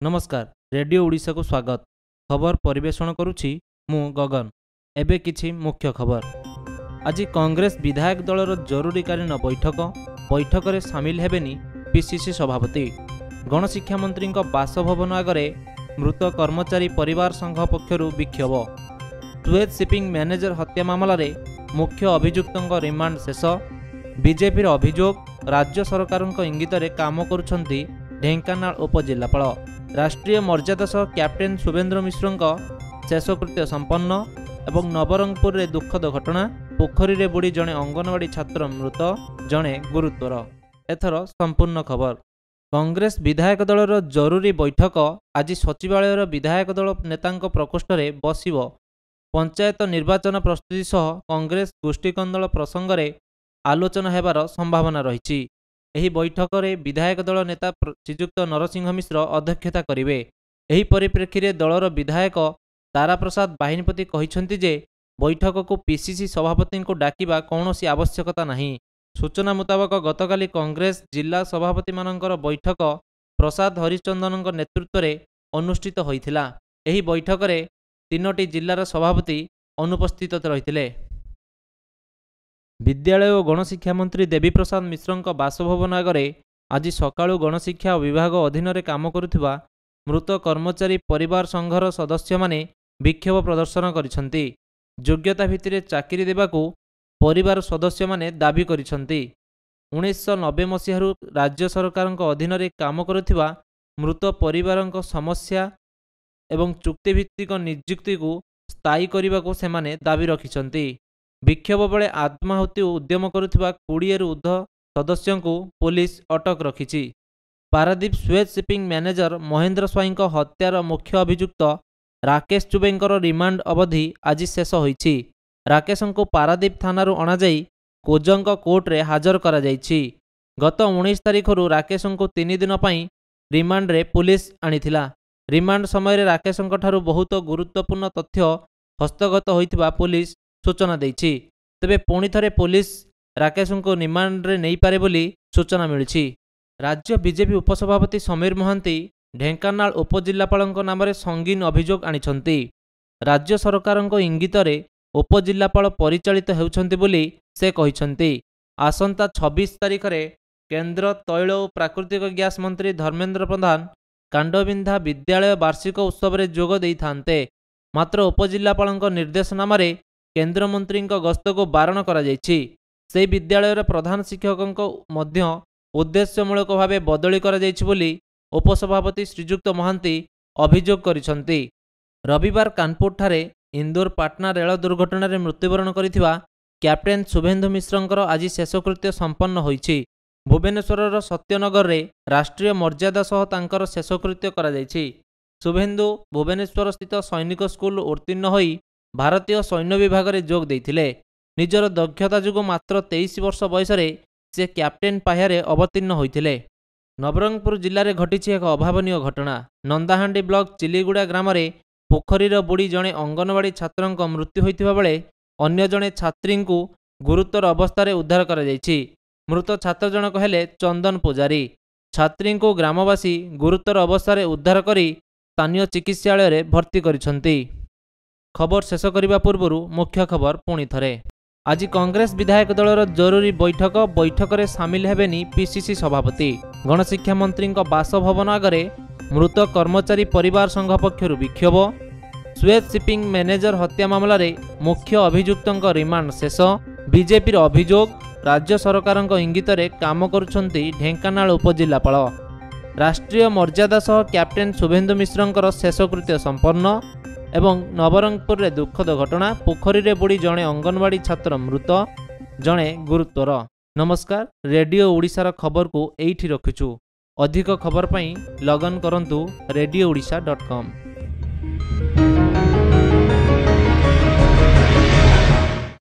नमस्कार, रेडियो ओडिशा को स्वागत। खबर परिवेषण करुछि मु गगन। एबे किछि मुख्य खबर। आज कांग्रेस विधायक दलर जरूरीकालीन बैठक रे सामिल हेबेनी पीसीसी सभापति। गणशिक्षा मंत्री बासभवन आगरे मृत कर्मचारी परिवार संघ पक्षरु विक्षोभ। सुएज शिपिंग मैनेजर हत्या मामला रे मुख्य अभियुक्तଙ୍କ रिमांड शेष। बीजेपी अभियोग राज्य सरकार इंगित काम करुछंती ढेंकानाल उपजिल्लापाल। राष्ट्रीय मर्यादा सह कैप्टेन शुभेंद्र मिश्र शेषकृत्य संपन्न। एवं नवरंगपुर रे दुखद घटना, पोखरी रे बुड़ी जड़े अंगनवाड़ी छात्र मृत, जड़े गुरुतर। एथर संपूर्ण खबर। कांग्रेस विधायक दलर जरूरी बैठक आज सचिवालय विधायक दल नेतांक प्रकोष्ठ रे बसिब। पंचायत निर्वाचन प्रस्तुति सह कांग्रेस गोष्ठीकंदल प्रसंग रे आलोचना हेबार संभावना रही। एही बैठक रे विधायक दल नेता श्रीजुक्त नरसिंह मिश्र अध्यक्षता करिवे। एही परिप्रेक्षी रे दलर विधायक तारा प्रसाद बाहिनीपति कहिसंती जे बैठक को पीसीसी सभापति को डाकिबा कौनसी आवश्यकता नहीं। सूचना मुताबक गतकाली कांग्रेस जिला सभापति मानकर बैठक प्रसाद हरिचंदन नेतृत्व में अनुष्ठित होइथिला। एही बैठक रे 3टी जिलार सभापति अनुपस्थित रहिथिले। विद्यालय और गणशिक्षा मंत्री देवी प्रसाद मिश्र बासभवन आगरे आज सकाळु गणशिक्षा विभाग अधीन रे काम करुथिबा मृत कर्मचारी परिवार संघर सदस्य माने विक्षोभ प्रदर्शन करिसंती। योग्यता भित्तिरे चाकरी देबाकू परिवार सदस्य माने दाबी करिसंती। 1990 मसीहारू राज्य सरकार अधीन रे काम करुथिबा मृत परिवारक समस्या एवं चुक्तिभित्तिक नियुक्ति को स्थायी करने को सेमाने दाबी रखिसंती। विक्षोभ बेले आत्माहुति उद्यम करुथिबा 20 रु ऊर्ध्व सदस्यों को पुलिस अटक रखिछि। Paradeep Suez shipping manager Mahendra Swain हत्यार मुख्य अभियुक्त राकेश चुबेंकर रिमांड अवधि आज शेष होइछि। राकेश को पारादीप थानारू अणाई कोजंक कोर्ट रे हाजर करा जाइछि। गत 19 तारिख राकेश को 3 दिन पई रिमांड रे पुलिस आनिथिला। रिमांड समय रे राकेश ठारू बहुत गुरुत्वपूर्ण तथ्य हस्तगत होइथिबा पुलिस सूचना देइछि। तेबे पुणी थरे पुलिस राकेश को रिमांड रे नहीं पारे बोली सूचना मिलिछि। राज्य बीजेपी उपसभापति समीर महांती ढेंकानाल उपजिल्लापाल नाम संगीन अभियोग आनिछंती। राज्य सरकार इंगित रे उपजिल्लापाल परिचालित हेउछंती बोली से कहिछंती। आसंता 26 तारिख रे केंद्र तैल और प्राकृतिक गैस मंत्री धर्मेंद्र प्रधान कांडबिंधा विद्यालय वार्षिक उत्सव रे जोग देई थांते। मात्र उपजिल्लापाल निर्देशनामा रे केंद्र मंत्री गस्त को बारण करा जाइछि। से विद्यालय प्रधान शिक्षकों मध्य उद्देश्यमूलक भाव बदली करा जाइछि बोली उपसभापति श्रीजुक्त महांती अभियोग करिसंती। रविवार कानपुर ठारे इंदौर पाटना रेल दुर्घटना रे मृत्युवरण करिथिबा कैप्टेन शुभेंदु मिश्रंकर आज शेषकृत्य संपन्न होइछि। भुवनेश्वर सत्यनगर रे राष्ट्रीय मर्यादा सह तांकर शेषकृत्य करा जाइछि। शुभेंदु भुवनेश्वर स्थित सैनिक स्कूल उत्तीर्ण होई भारतीय सैन्य विभाग रे जोग देइथिले। निजर दक्षता जुग मात्र 23 वर्ष बयस रे से कैप्टेन पाह्यारे अवतीर्ण होइथिले। नवरंगपुर जिले में घटी एक अभावनीय घटना। नंदाहांडी ब्लॉक चिलीगुड़ा ग्राम रे पोखरीर बुड़ी जड़े अंगनवाड़ी छात्र मृत्यु होइथिबा बेले अन्य जड़े छात्री को गुरुतर अवस्था उद्धार करा जाइछि। मृत छात्र जनक हेले चंदन पुजारी। छात्री को ग्रामवासी गुरुतर अवस्था उद्धार करी स्थानीय चिकित्सालय रे भर्ती करिसंती। खबर शेष करने पूर्व मुख्य खबर पुणी थरे। आज कांग्रेस विधायक दलर जरूरी बैठक रे सामिल हेबेनी पीसीसी सभापति। गणशिक्षा मंत्री बासभवन आगरे मृत कर्मचारी परिवार संघ पक्षरु विक्षोभ। सुएज शिपिंग मैनेजर हत्या मामला रे मुख्य अभियुक्तଙ୍କ रिमांड शेष। बीजेपी अभियोग राज्य सरकार इंगित रे काम करुछंती ढेंकानाल उपजिल्लापाल। राष्ट्रीय मर्यादा सह कैप्टेन शुभेंदु मिश्रंकर शेषकृत्य संपन्न। एवं नवरंगपुर रे दुखद घटना, पोखरी रे बुड़ी जड़े अंगनवाड़ी छात्र मृत, जड़े गुरुतर। नमस्कार, रेडियो ओडिशार खबर को एइठी रखिछु। अधिक खबर पई लगन करंतु redioodisha.com।